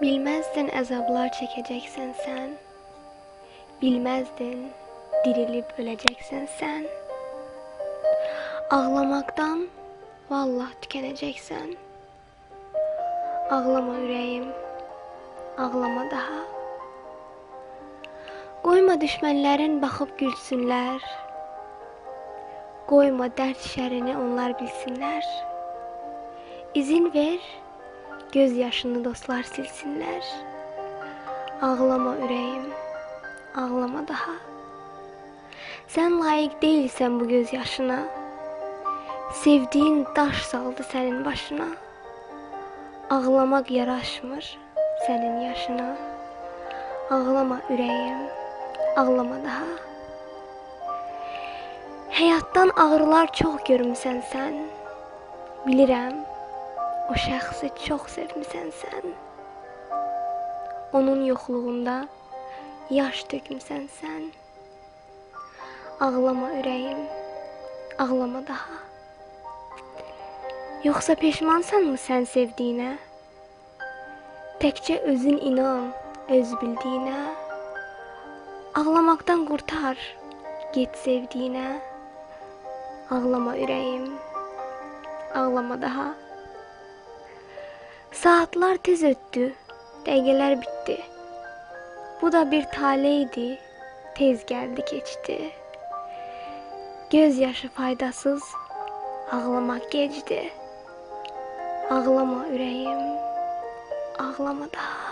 Bilmezdin azaplar çekeceksen sen. Bilmezdin dirilip öleceksen sen. Ağlamaktan vallahi tükeneceksen. Ağlama yüreğim, ağlama daha. Qoyma düşmənlərin baxıb gülsünlər. Qoyma dərd şərini onlar bilsinlər. İzin ver, göz yaşını dostlar silsinlər. Ağlama ürəyim, ağlama daha. Sən layiq deyilsən bu göz yaşına. Sevdiyin daş saldı sənin başına. Ağlamaq yaraşmır sənin yaşına. Ağlama ürəyim, ağlama daha. Həyatdan ağrılar çox görmüsən sən. Bilirəm, o şəxsi çox sevmisən sən. Onun yoxluğunda yaş tökmüsən sən. Ağlama ürəyim, ağlama daha. Yoxsa peşmansanmı sən sevdiyinə? Təkcə özün inan öz bildiyinə. Ağlamaqdan qurtar, get sevdiyinə. Ağlama ürəyim, ağlama daha. Saatlar tez ötdü, dəqiqələr bitdi. Bu da bir tale idi, tez gəldi keçdi. Göz yaşı faydasız, ağlamaq gecdi. Ağlama ürəyim, ağlama daha.